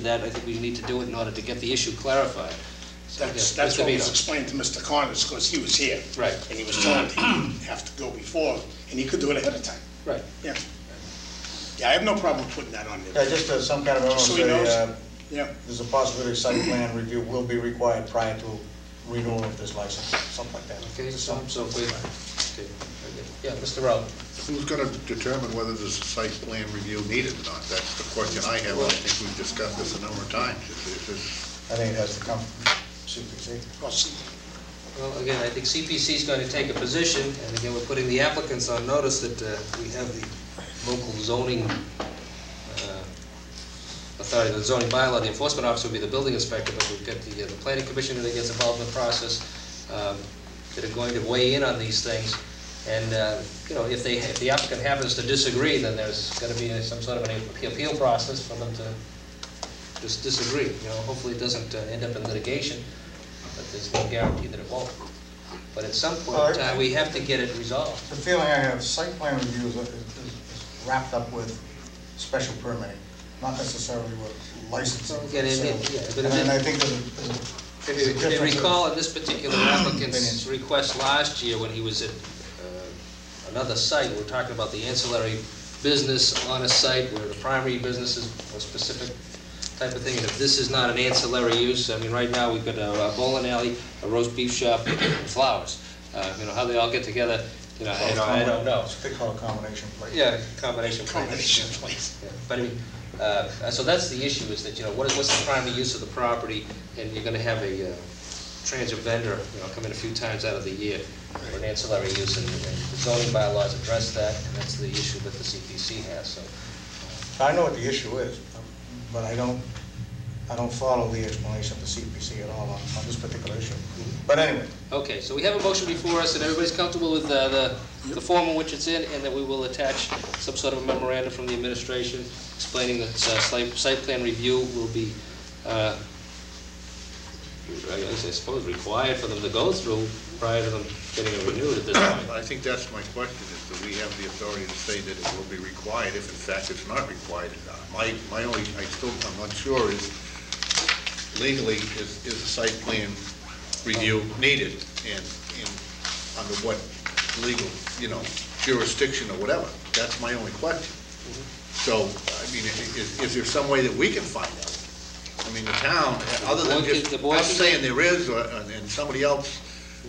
that. I think we need to do it in order to get the issue clarified. So, That's Mr. what was Vito. explained to Mr. Connors, because he was here. Right. And he was told he'd have to go before, and he could do it ahead of time. Right. Yeah. Yeah, I have no problem putting that on there. Yeah, just some kind of memo Just so he knows. say, Yeah. there's a possibility site plan review will be required prior to renewal of this license, something like that. Okay, so good. Okay, very good. Yeah, Mr. Rowe. Who's going to determine whether there's a site plan review needed or not? That's the question I have. I think we've discussed this a number of times. I think it has to come from CPC. Well, again, I think CPC is going to take a position, and again, we're putting the applicants on notice that we have the local zoning authority, the zoning bylaw. The enforcement officer will be the building inspector, but we've got the planning commission that gets involved in the process that are going to weigh in on these things. And you know, if the applicant happens to disagree, then there's going to be some sort of an appeal process for them to just disagree. You know, hopefully it doesn't end up in litigation, but there's no guarantee that it won't. But at some point in time, we have to get it resolved. The feeling I have, site plan review is wrapped up with special permitting, not necessarily with licensing. And I think there's If you recall, in this particular applicant's request last year, when he was at another site, we were talking about the ancillary business on a site where the primary business is a specific type of thing. And if this is not an ancillary use, I mean, right now we've got a bowling alley, a roast beef shop, and flowers. You know, how they all get together, you know, I don't know. They call it a combination place. Yeah, combination place. Combination place. Yeah. But I mean, so that's the issue, is that, you know, what's the primary use of the property, and you're going to have a transit vendor, you know, come in a few times out of the year for an ancillary use, and the zoning bylaws address that, and that's the issue that the CPC has. So I know what the issue is, but I don't follow the explanation of the CPC at all on this particular issue. But anyway. Okay, so we have a motion before us, and everybody's comfortable with the form in which it's in, and that we will attach some sort of a memorandum from the administration explaining that site plan review will be, I suppose, required for them to go through prior to them getting it renewed at this point. I think that's my question, is that we have the authority to say that it will be required if in fact it's not required. My only, I'm not sure, is legally is a site plan review needed, and under what legal, you know, jurisdiction or whatever. That's my only question. So, I mean, is there some way that we can find out? I mean, the town, other than just us saying there is, and somebody else,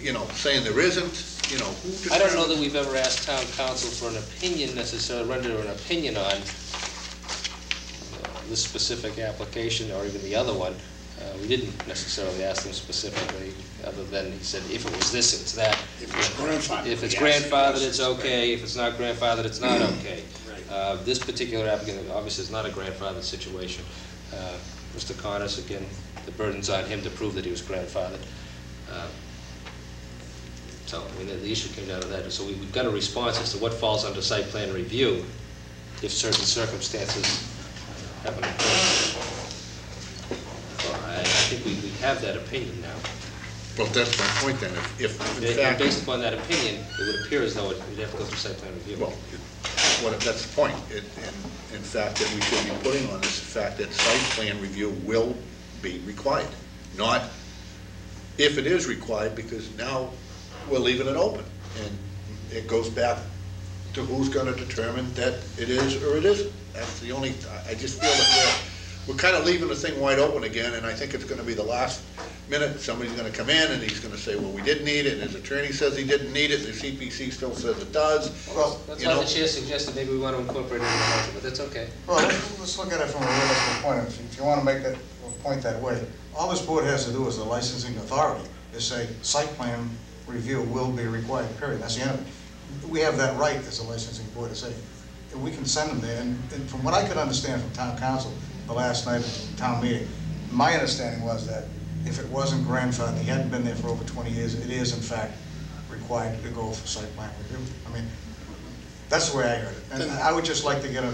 you know, saying there isn't, you know, who determines? I don't know that we've ever asked town council for an opinion necessarily, render an opinion on this specific application or even the other one. We didn't necessarily ask them specifically, other than he said, if it was this, it's that. If it's grandfathered. If it's grandfathered, it's okay. If it's not grandfathered, it's not okay. This particular applicant obviously is not a grandfathered situation. Mr. Connors, again, the burden's on him to prove that he was grandfathered. So, I mean, the issue came down to that. So we've got a response as to what falls under site plan review if certain circumstances happen to occur. So I think we have that opinion now. Well, that's my point then. If in fact, based upon that opinion, it would appear as though it would have to go through site plan review. well, that's the point. In fact, that we should be putting on this fact that site plan review will be required, not if it is required, because now we're leaving it open, and it goes back to who's going to determine that it is or it isn't. That's the only. I just feel that we're kind of leaving the thing wide open again, and I think it's going to be the last minute somebody's going to come in and he's going to say, well, we didn't need it, and his attorney says he didn't need it, and the CPC still says it does. Well, that's why the chair suggested maybe we want to incorporate it in the motion, but that's okay. Well, let's look at it from a realistic point. If you want to make that point that way, all this board has to do as the licensing authority is say site plan review will be required, period. That's the end of it. We have that right as a licensing board to say, we can send them there. And from what I could understand from town council the last night at the town meeting, my understanding was that if it wasn't grandfathered, he hadn't been there for over 20 years, it is in fact required to go for site plan review. I mean, that's the way I heard it. And I would just like to get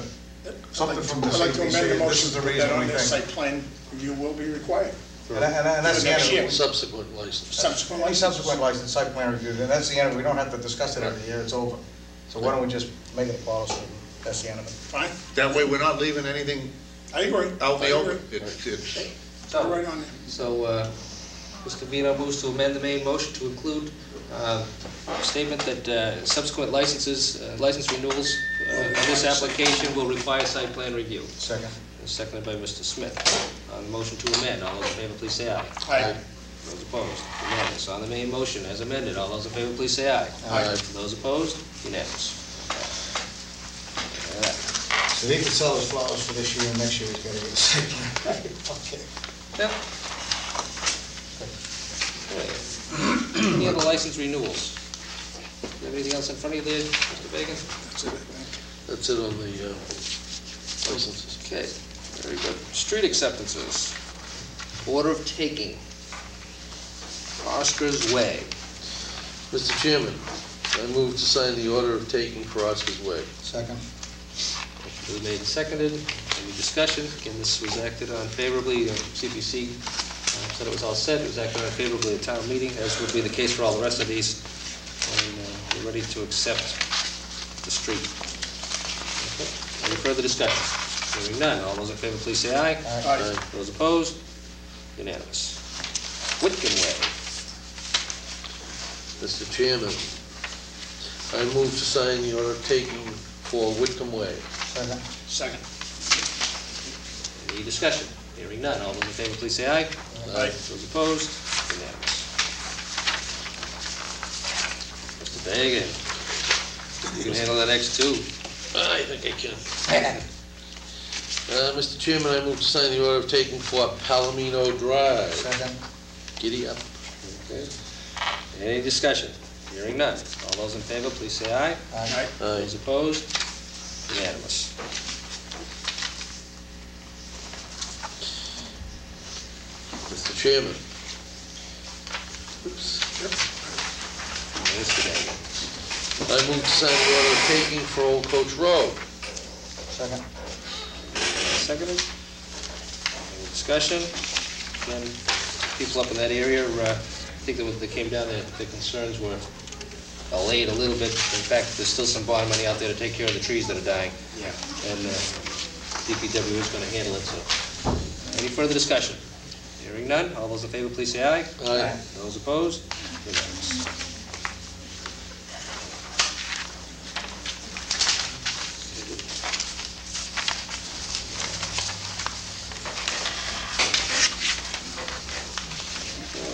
something from the CPC. I'd like to amend the This is the motion reason that we on think. site plan review will be required. And that's the end of it. Subsequent license. Subsequent license. Subsequent license, site plan review, and that's the end of it. We don't have to discuss it every year, it's over. So why don't we just make it a policy? That's the end of it. Fine. That way we're not leaving anything I agree. Out in I the agree. open. It's, Done. Right on there. So, Mr. Vino moves to amend the main motion to include statement that subsequent licenses, license renewals on this application will require site plan review. Second. Seconded by Mr. Smith. On the motion to amend, all those in favor, please say aye. Aye. Those opposed, unanimous. On the main motion as amended, all those in favor, please say aye. Aye. Those opposed, unanimous. Look at that. So he can sell his flowers for this year, and next year he's got to get a site plan. Okay. Yep. Okay. Any other license renewals? Do you have anything else in front of you there, Mr. Bacon? That's it, I think. That's it on the licenses. Okay, very good. Street acceptances. Order of taking. Oscar's Way. Mr. Chairman, I move to sign the order of taking for Oscar's Way. Second. Motion made and seconded. Any discussion? Again, this was acted on favorably. CPC said it was all set. It was acted on favorably at town meeting, as would be the case for all the rest of these. And we're ready to accept the street. Okay. Any further discussion? Hearing none. All those in favor, please say aye. Aye. Those opposed? Unanimous. Whitcomb Way. Mr. Chairman, I move to sign the order of taking for Whitcomb Way. Second. Second. Any discussion? Hearing none. All those in favor, please say aye. Aye. Those opposed? Unanimous. Mr. Bagan, you can handle the next two. I think I can. Mr. Chairman, I move to sign the order of taking for Palomino Drive. Second. Giddy up. Okay. Any discussion? Hearing none. All those in favor, please say aye. Aye. Aye. Those opposed? Unanimous. Mr. Chairman. Oops. Mr. Bagan. I move to sign the order of taking for Old Coach Road. Second. Seconded. Any discussion? Again, people up in that area, I think that when they came down, the concerns were allayed a little bit. In fact, there's still some bond money out there to take care of the trees that are dying. Yeah. And DPW is going to handle it, so. Any further discussion? Hearing none, all those in favor, please say aye. Aye. Those opposed? Unanimous.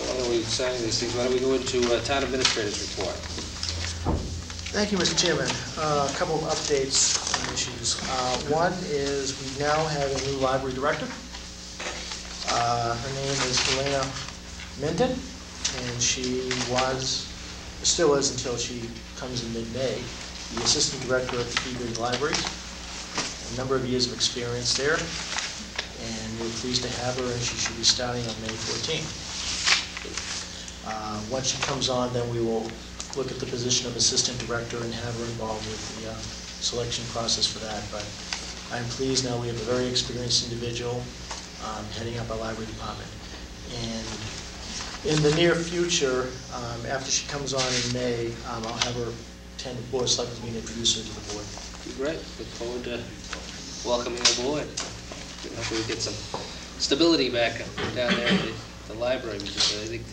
Why don't we sign these things? Why don't we go into Town Administrator's report? Thank you, Mr. Chairman. A couple of updates on issues. One is we now have a new library director. Her name is Helena Minton, and she still is until she comes in mid-May, the assistant director of the Peabody Library. A number of years of experience there, and we're pleased to have her, and she should be starting on May 14th. Once she comes on, then we will look at the position of assistant director and have her involved with the selection process for that. But I'm pleased now we have a very experienced individual heading up our library department. And in the near future, after she comes on in May, I'll have her attend the Board of Selectmen's meeting and introduce her to the board. Be great. Look forward to welcoming aboard. Hopefully we get some stability back down there at the library, because I think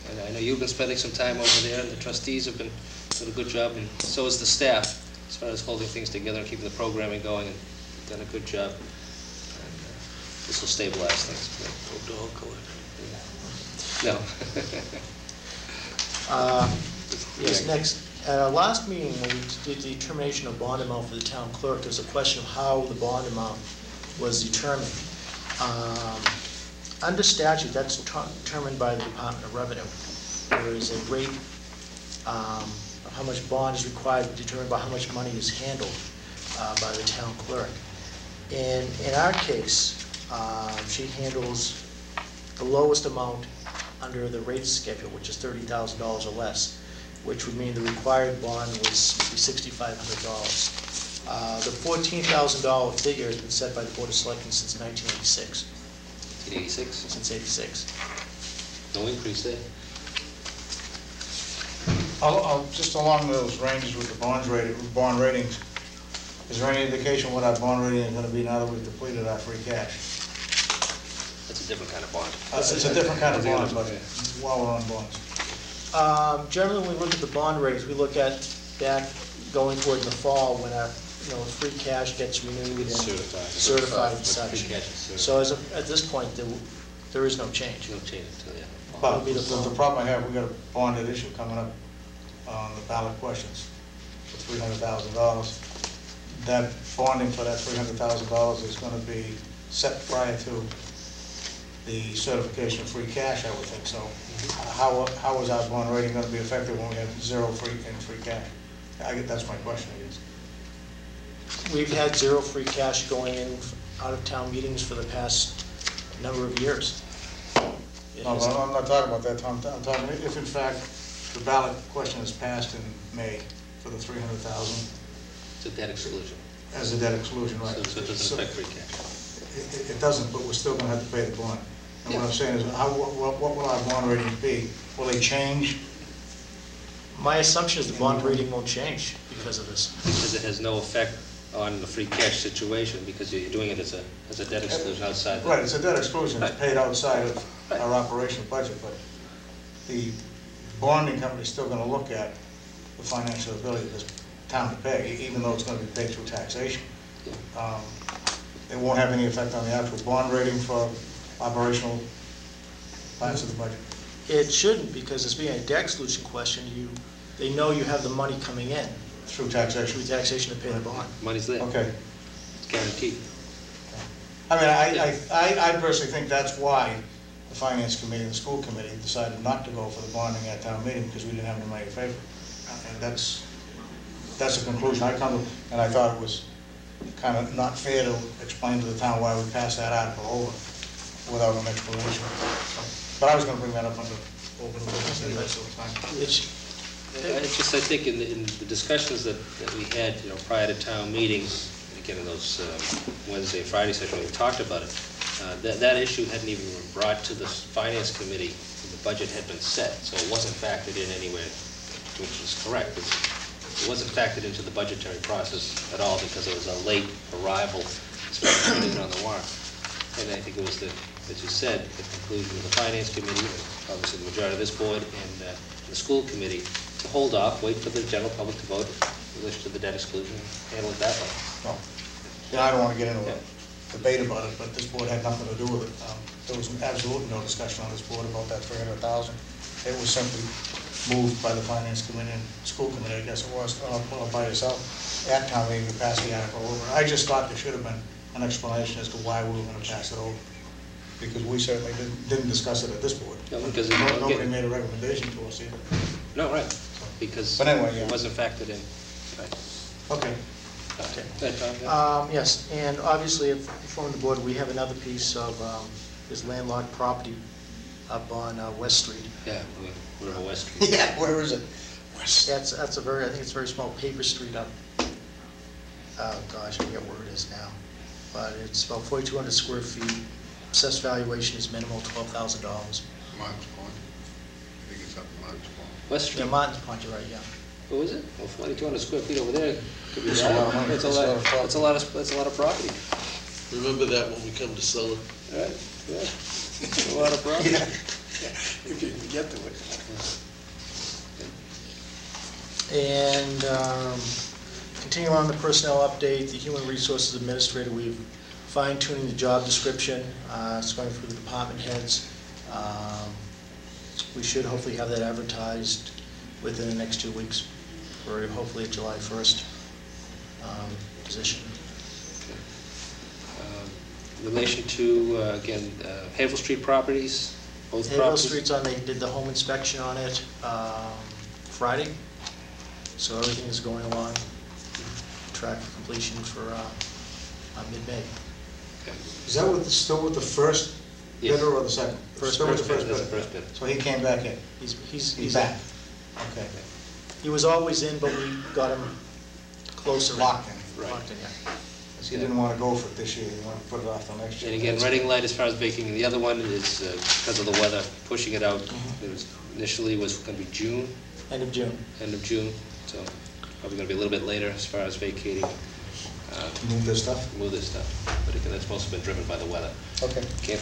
and I know you've been spending some time over there, and the trustees have been doing a good job, and so has the staff, as far as holding things together and keeping the programming going, and done a good job. And, this will stabilize things. No dog collector. No. Yes, next, at our last meeting, when we did the determination of bond amount for the town clerk, there was a question of how the bond amount was determined. Under statute, that's determined by the Department of Revenue. There is a rate of how much bond is required, determined by how much money is handled by the town clerk. In our case, she handles the lowest amount under the rate schedule, which is $30,000 or less, which would mean the required bond was $6,500. The $14,000 figure has been set by the Board of Selectmen since 1986. 1986? Since '86. No increase there? Just along those ranges with the bond ratings, Is there any indication what our bond rating is gonna be now that we've depleted our free cash? That's a different kind of bond. It's a different kind of bond, but while we're on bonds. Generally, when we look at the bond ratings, we look at back going toward the fall when our, free cash gets renewed and certified and such. Free cash is certified. So at this point, there is no change. No change until, yeah. But It'll be the problem I have, we got a bonded issue coming up on the ballot questions for $300,000. That bonding for that $300,000 is gonna be set prior to the certification of free cash, I would think so. How is our bond rating gonna be effective when we have zero free cash? That's my question, I guess. We've had zero free cash going in out-of-town meetings for the past number of years. No, but I'm not talking about that, Tom. I'm talking if in fact the ballot question is passed in May for the $300,000 It's a debt exclusion. as a debt exclusion, right? So it doesn't affect free cash. It doesn't, but we're still gonna have to pay the bond. And what I'm saying is, what will our bond ratings be? Will they change? My assumption is the bond rating won't change because of this. Because it has no effect on the free cash situation, because you're doing it as a debt exclusion outside the... Right, it's a debt exclusion, it's Right. paid outside of Right. our operational budget, but the bonding company's still gonna look at the financial ability of this town to pay, even though it's gonna be paid through taxation. It won't have any effect on the actual bond rating for operational parts of the budget. It shouldn't, because it's being a debt exclusion question, they know you have the money coming in Through taxation. through taxation to pay the bond. Money's there. Okay. It's guaranteed. I mean, I personally think that's why the finance committee and the school committee decided not to go for the bonding at town meeting, because we didn't have any money to pay for it. And that's a conclusion I come to, and I thought it was kind of not fair to explain to the town why we passed that article over without an explanation. But I was gonna bring that up under open business anyway, so it's fine. I think in the discussions that we had, prior to town meetings, again in those Wednesday and Friday session, we talked about it, that issue hadn't even been brought to the finance committee, the budget had been set, so it wasn't factored in anywhere, which is correct. It wasn't factored into the budgetary process at all because it was a late arrival, especially putting it on the warrant. And I think it was as you said, the conclusion of the finance committee, and obviously the majority of this board, and the school committee, to hold off, wait for the general public to vote in relation to the debt exclusion, and handle it that way. No. Yeah, I don't want to get into a debate about it, but this board had nothing to do with it. There was absolutely no discussion on this board about that $300,000. It was simply moved by the finance committee and school committee, I guess it was, or by yourself, at town meeting to pass the article over. I just thought there should have been an explanation as to why we were going to pass it over, because we certainly didn't discuss it at this board. No, because Nobody made a recommendation to us either. No, right, because But anyway, yeah. it wasn't factored in. Right. Okay. Okay. Go ahead, Tom. Yeah. Yes, and obviously, from the board, we have another piece of this landlocked property up on West Street. Yeah, we're on West Street. Yeah, where is it? That's I think it's a very small paper street up, oh gosh, I forget where it is now. But it's about 4,200 square feet. Assessed valuation is minimal, $12,000. Martin's Pond. I think it's up in Martin's Pond. West Yeah, Street. Martin's Pond, you're right, yeah. What was it? Well, 4,200 square feet over there could be That's a lot of that. money. That's a lot of property. Remember that when we come to sell it? Right, yeah. That's a lot of property. Yeah, if you can get to it. And continuing on the personnel update, the Human Resources Administrator, we've fine-tuning the job description. It's going through the department heads. We should hopefully have that advertised within the next 2 weeks, for hopefully a July 1st position. In relation to, again, Havel Street properties, both Havel properties? Street's on, they did the home inspection on it Friday, so everything is going along, track for completion for mid-May. Okay. Is that still with the first Yes. bidder or the second? Still with the first That's bidder? the first bidder. So he came back in? He's back? Okay. He was always in, but we got him closer. Locked in. Right. Locked in, yeah. Because he didn't want to go for it this year, he wanted to put it off till next year. And again, Reading Light, as far as vacating, the other one is because of the weather, pushing it out. It was initially was going to be June, End of June. end of June, so probably going to be a little bit later as far as vacating. Move this stuff? move this stuff. But again, that's mostly been driven by the weather. Okay. Can't